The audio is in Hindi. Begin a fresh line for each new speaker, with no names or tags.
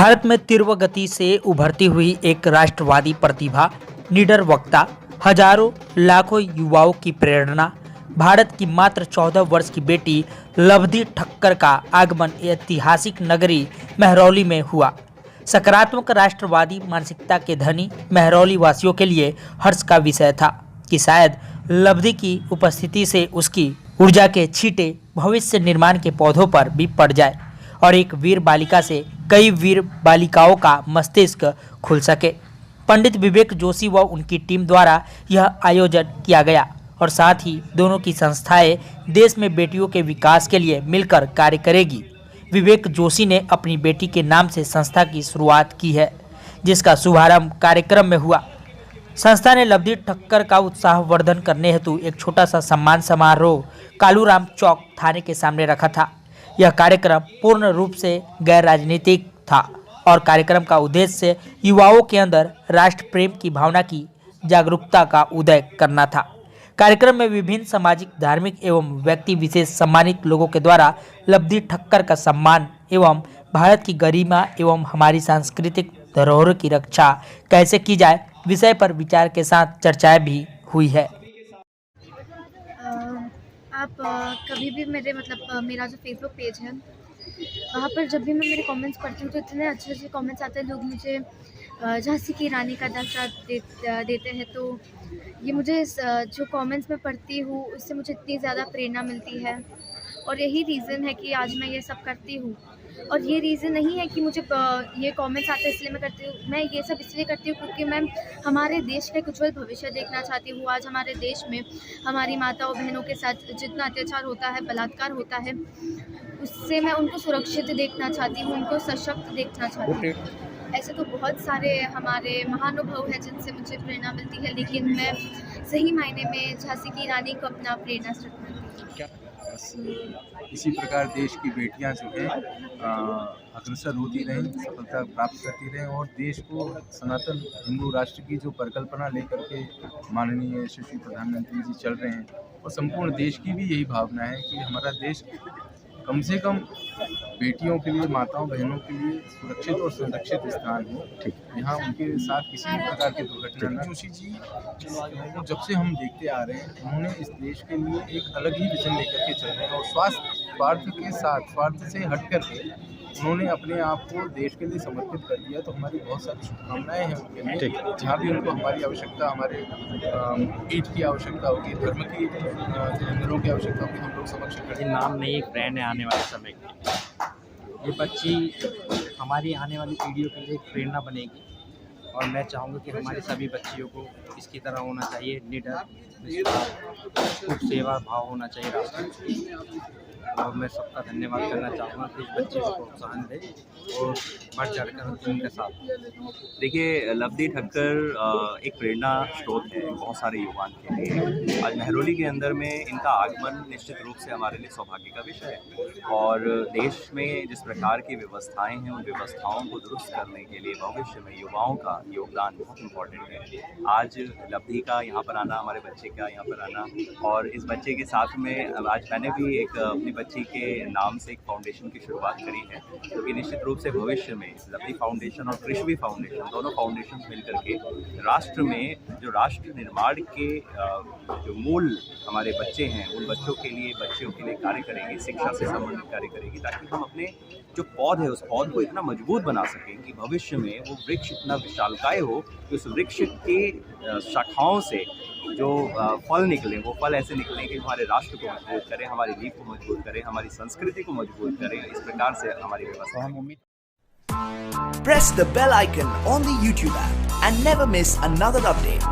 भारत में तीव्र गति से उभरती हुई एक राष्ट्रवादी प्रतिभा, निडर वक्ता, हजारों लाखों युवाओं की प्रेरणा, भारत की मात्र 14 वर्ष की बेटी लवधी ठक्कर का आगमन ऐतिहासिक नगरी महरौली में हुआ। सकारात्मक राष्ट्रवादी मानसिकता के धनी महरौली वासियों के लिए हर्ष का विषय था कि शायद लवधी की उपस्थिति से उसकी ऊर्जा के छींटे भविष्य निर्माण के पौधों पर भी पड़ जाए और एक वीर बालिका से कई वीर बालिकाओं का मस्तिष्क खुल सके। पंडित विवेक जोशी व उनकी टीम द्वारा यह आयोजन किया गया और साथ ही दोनों की संस्थाएं देश में बेटियों के विकास के लिए मिलकर कार्य करेगी। विवेक जोशी ने अपनी बेटी के नाम से संस्था की शुरुआत की है, जिसका शुभारंभ कार्यक्रम में हुआ। संस्था ने लवधी ठक्कर का उत्साहवर्धन करने हेतु एक छोटा सा सम्मान समारोह कालूराम चौक थाने के सामने रखा था। यह कार्यक्रम पूर्ण रूप से गैर राजनीतिक था और कार्यक्रम का उद्देश्य युवाओं के अंदर राष्ट्र प्रेम की भावना की जागरूकता का उदय करना था। कार्यक्रम में विभिन्न सामाजिक, धार्मिक एवं व्यक्ति विशेष सम्मानित लोगों के द्वारा लवधी ठक्कर का सम्मान एवं भारत की गरिमा एवं हमारी सांस्कृतिक धरोहर की रक्षा कैसे की जाए विषय पर विचार के साथ चर्चाएं भी हुई है।
आप कभी भी मेरा जो फेसबुक पेज है वहाँ पर जब भी मैं मेरे कमेंट्स पढ़ती हूँ तो इतने अच्छे अच्छे कमेंट्स आते हैं। लोग मुझे झांसी की रानी का दर्जा देते हैं, तो ये मुझे जो कमेंट्स मैं पढ़ती हूँ उससे मुझे इतनी ज़्यादा प्रेरणा मिलती है और यही रीज़न है कि आज मैं ये सब करती हूँ। और ये रीज़न नहीं है कि मुझे ये कमेंट्स आते हैं इसलिए मैं करती हूँ। मैं ये सब इसलिए करती हूँ क्योंकि मैं हमारे देश का एक उज्जवल भविष्य देखना चाहती हूँ। आज हमारे देश में हमारी माताओं बहनों के साथ जितना अत्याचार होता है, बलात्कार होता है, उससे मैं उनको सुरक्षित देखना चाहती हूँ, उनको सशक्त देखना चाहती हूँ। ऐसे तो बहुत सारे हमारे महानुभाव हैं जिनसे मुझे प्रेरणा मिलती है, लेकिन मैं सही मायने में झांसी की रानी को अपना प्रेरणा स्रोत मानती हूँ।
इसी प्रकार देश की बेटियां जो है अग्रसर होती रहें, सफलता प्राप्त करती रहें और देश को सनातन हिंदू राष्ट्र की जो परिकल्पना लेकर के माननीय यशस्वी प्रधानमंत्री जी चल रहे हैं और संपूर्ण देश की भी यही भावना है कि हमारा देश कम से कम बेटियों के लिए, माताओं बहनों के लिए सुरक्षित और संरक्षित स्थान हो। यहाँ उनके साथ किसी भी प्रकार की दुर्घटना न। जोशी जी को जब से हम देखते आ रहे हैं, उन्होंने इस देश के लिए एक अलग ही विजन लेकर के चल रहे हैं और स्वार्थ के साथ, स्वार्थ से हट करके उन्होंने अपने आप को देश के लिए समर्पित कर दिया। तो हमारी बहुत सारी शुभकामनाएं हैं उनके लिए। जहाँ भी उनको हमारी आवश्यकता, हमारे पीठ की आवश्यकता होगी, धर्म की मंदिरों की आवश्यकता होगी, हम लोग समक्ष करें।
नाम नहीं, एक ब्रांड है आने वाले समय की। ये बच्ची हमारी आने वाली पीढ़ियों के लिए एक प्रेरणा बनेगी और मैं चाहूँगा कि हमारी सभी बच्चियों को इसकी तरह होना चाहिए, निडर, कुछ सेवा भाव होना चाहिए राष्ट्र। और मैं सबका धन्यवाद करना चाहूँगा कि इस बच्चे को प्रोत्साहन दें और बढ़ चढ़कर उनके साथ।
देखिए, लवधी ठक्कर एक प्रेरणा स्रोत है बहुत सारे युवाओं के लिए। आज महरौली के अंदर में इनका आगमन निश्चित रूप से हमारे लिए सौभाग्य का विषय है और देश में जिस प्रकार की व्यवस्थाएं हैं उन व्यवस्थाओं को दुरुस्त करने के लिए भविष्य में युवाओं का योगदान बहुत इम्पोर्टेंट है। आज लवधी का यहाँ पर आना, हमारे बच्चे का यहाँ पर आना और इस बच्चे के साथ में आज मैंने भी एक अपनी बच्ची के नाम से एक फाउंडेशन की शुरुआत करी है, क्योंकि निश्चित रूप से भविष्य में लवधी फाउंडेशन और कृष्वी फाउंडेशन दोनों फाउंडेशन मिलकर के राष्ट्र में जो राष्ट्र निर्माण के जो मूल हमारे बच्चे हैं उन बच्चों के लिए कार्य करेगी, शिक्षा से संबंधित कार्य करेगी, ताकि हम अपने जो पौध है उस पौध को इतना मजबूत बना सकें कि भविष्य में वो वृक्ष इतना विशालकाय हो कि उस वृक्ष के शाखाओं से जो फल निकले वो फल ऐसे निकलें कि हमारे राष्ट्र को मजबूत करें, हमारी नींव को मजबूत करें, हमारी संस्कृति को मजबूत करें। इस प्रकार से हमारी व्यवस्था है।
Press the bell icon on the YouTube app and never miss another update.